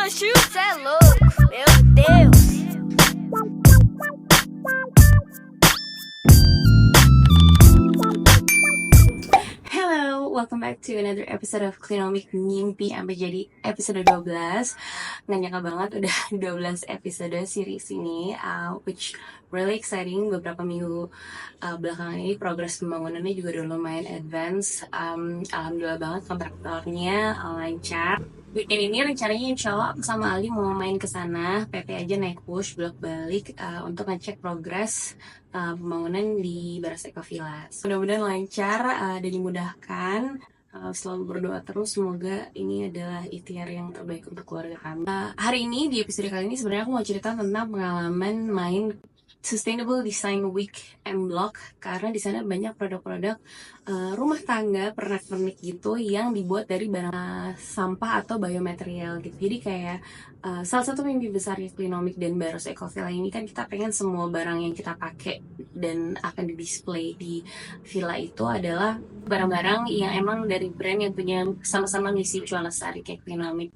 Chuchu, cê é louco, meu Deus. Hello, welcome back to another episode of Klinomik Mimpi sampai jadi episode 12. Nggak nyangka banget udah 12 episode series ini, which really exciting. Beberapa minggu belakangan ini progres pembangunannya juga udah lumayan advance. Alhamdulillah banget kontraktornya lancar. Weekend ini rencananya insya Allah aku sama Ali mau main ke sana, PP aja naik push bolak balik untuk ngecek progres pembangunan di Baras Eko Villas. Mudah-mudahan lancar dan dimudahkan. Selalu berdoa terus, semoga ini adalah ikhtiar yang terbaik untuk keluarga kami. Hari ini di episode kali ini sebenarnya aku mau cerita tentang pengalaman main Sustainable Design Week M Block, karena di sana banyak produk-produk rumah tangga pernak-pernik gitu yang dibuat dari barang sampah atau biomaterial gitu. Jadi kayak salah satu mimpi besarnya Klinomik dan Baros Ecovilla ini kan kita pengen semua barang yang kita pakai dan akan di display di villa itu adalah barang-barang yang emang dari brand yang punya sama-sama misi cuan lestari kayak Klinomik.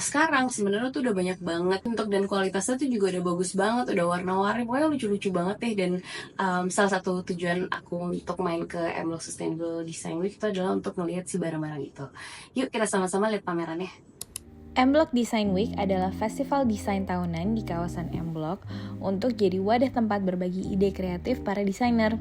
Sekarang sebenarnya tuh udah banyak banget bentuk dan kualitasnya tuh juga udah bagus banget, udah warna-warni, pokoknya lucu-lucu banget deh. Dan salah satu tujuan aku untuk main ke M Block Sustainable Design Week itu adalah untuk melihat si barang-barang itu. Yuk kita sama-sama lihat pamerannya. M Block Design Week adalah festival desain tahunan di kawasan M Block untuk jadi wadah tempat berbagi ide kreatif para desainer.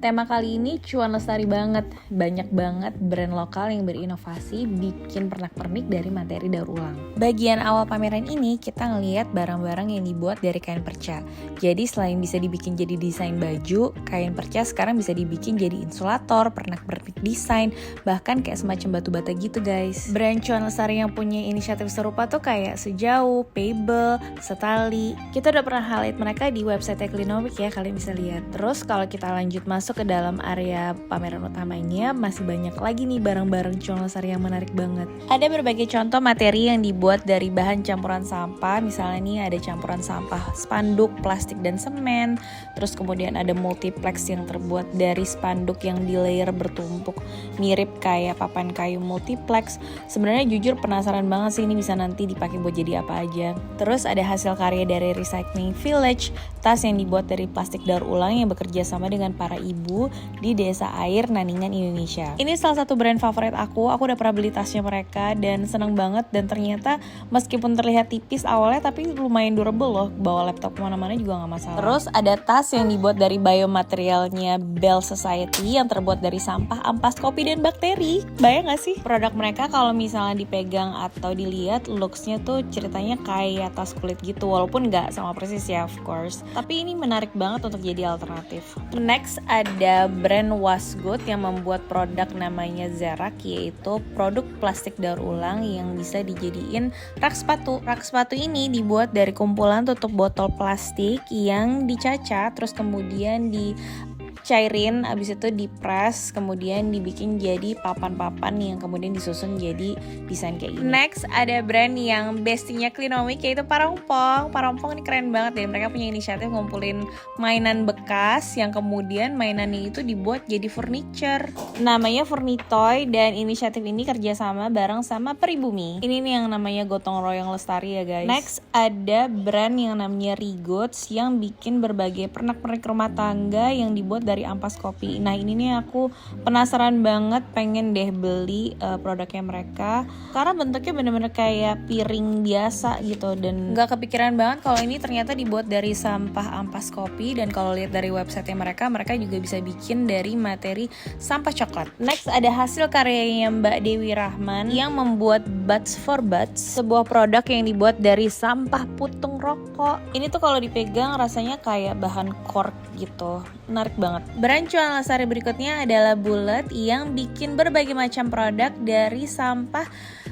Tema kali ini cuan lestari banget, banyak banget brand lokal yang berinovasi bikin pernak-pernik dari materi daur ulang. Bagian awal pameran ini kita ngelihat barang-barang yang dibuat dari kain perca. Jadi selain bisa dibikin jadi desain baju, kain perca sekarang bisa dibikin jadi insulator, pernak-pernik desain, bahkan kayak semacam batu bata gitu guys. Brand cuan lestari yang punya inisiatif serupa tuh kayak Sejauh, Pebble, Setali. Kita udah pernah highlight mereka di website Klinomik ya, kalian bisa lihat. Terus kalau kita lanjut masuk ke dalam area pameran utamanya, masih banyak lagi nih barang-barang cuan lestari yang menarik banget. Ada berbagai contoh materi yang dibuat dari bahan campuran sampah, misalnya nih ada campuran sampah spanduk, plastik dan semen. Terus kemudian ada multiplex yang terbuat dari spanduk yang di layer bertumpuk, mirip kayak papan kayu multiplex. Sebenarnya jujur penasaran banget sih ini bisa nanti dipakai buat jadi apa aja. Terus ada hasil karya dari Recycling Village, tas yang dibuat dari plastik daur ulang yang bekerja sama dengan para ibu di Desa Air Naningan Indonesia. Ini salah satu brand favorit aku udah pernah beli tasnya mereka dan seneng banget, dan ternyata meskipun terlihat tipis awalnya tapi lumayan durable loh, bawa laptop kemana-mana juga gak masalah. Terus ada tas yang dibuat dari biomaterialnya Bell Society yang terbuat dari sampah, ampas kopi dan bakteri. Bayang gak sih? Produk mereka kalau misalnya dipegang atau dilihat looksnya tuh ceritanya kayak tas kulit gitu, walaupun gak sama persis ya of course, tapi ini menarik banget untuk jadi alternatif. Next ada brand Wasgood yang membuat produk namanya Zerak, yaitu produk plastik daur ulang yang bisa dijadiin rak sepatu. Rak sepatu ini dibuat dari kumpulan tutup botol plastik yang dicaca, terus kemudian dicairin, abis itu dipres, kemudian dibikin jadi papan-papan yang kemudian disusun jadi desain kayak gini. Next ada brand yang bestinya Klinomik, yaitu Parompong. Parompong ini keren banget deh, mereka punya inisiatif ngumpulin mainan bekas yang kemudian mainannya itu dibuat jadi furniture. Namanya Furnitoy, dan inisiatif ini kerjasama bareng sama Peribumi. Ini nih yang namanya gotong royong lestari ya guys. Next ada brand yang namanya Rigots yang bikin berbagai pernak-pernik rumah tangga yang dibuat dari ampas kopi. Nah ini nih aku penasaran banget, pengen deh beli produknya mereka karena bentuknya bener-bener kayak piring biasa gitu, dan gak kepikiran banget kalau ini ternyata dibuat dari sampah ampas kopi. Dan kalau lihat dari websitenya mereka juga bisa bikin dari materi sampah coklat. Next ada hasil karyanya Mbak Dewi Rahman yang membuat Buds for Buds, sebuah produk yang dibuat dari sampah putung rokok. Ini tuh kalau dipegang rasanya kayak bahan cork gitu, menarik banget. Brand cuan lestari berikutnya adalah Bullet yang bikin berbagai macam produk dari sampah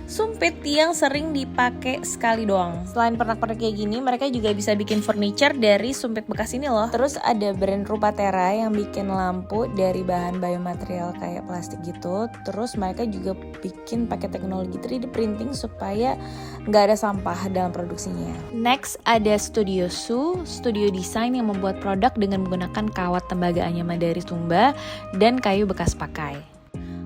sumpit yang sering dipakai sekali doang. Selain pernak-pernik kayak gini, mereka juga bisa bikin furniture dari sumpit bekas ini loh. Terus ada brand Rupatera yang bikin lampu dari bahan biomaterial kayak plastik gitu. Terus mereka juga bikin pakai teknologi 3D printing supaya nggak ada sampah dalam produksinya. Next ada Studio Su, studio desain yang membuat produk dengan menggunakan kawat tembaga anyaman dari Sumba dan kayu bekas pakai.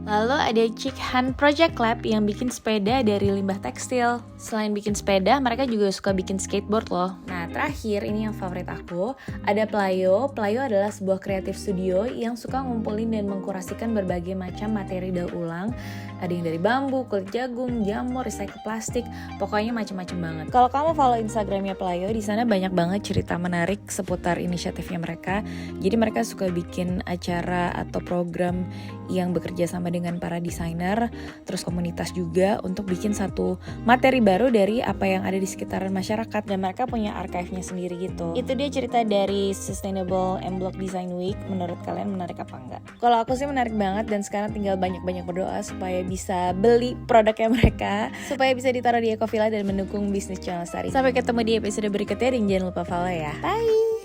Lalu ada Cikhan Project Lab yang bikin sepeda dari limbah tekstil. Selain bikin sepeda, mereka juga suka bikin skateboard loh. Nah, terakhir ini yang favorit aku, ada Playo. Playo adalah sebuah kreatif studio yang suka ngumpulin dan mengkurasikan berbagai macam materi daur ulang. Ada yang dari bambu, kulit jagung, jamur, recycle plastik, pokoknya macam-macam banget. Kalau kamu follow Instagramnya Playo, di sana banyak banget cerita menarik seputar inisiatifnya mereka. Jadi mereka suka bikin acara atau program yang bekerja sama dengan para desainer, terus komunitas juga untuk bikin satu materi baru dari apa yang ada di sekitaran masyarakat, dan mereka punya archive-nya sendiri gitu. Itu dia cerita dari Sustainable M Block Design Week. Menurut kalian menarik apa enggak? Kalau aku sih menarik banget, dan sekarang tinggal banyak-banyak berdoa supaya bisa beli produknya mereka, supaya bisa ditaruh di Ecovilla dan mendukung bisnis Channel Lestari. Sampai ketemu di episode berikutnya, dan jangan lupa follow ya. Bye!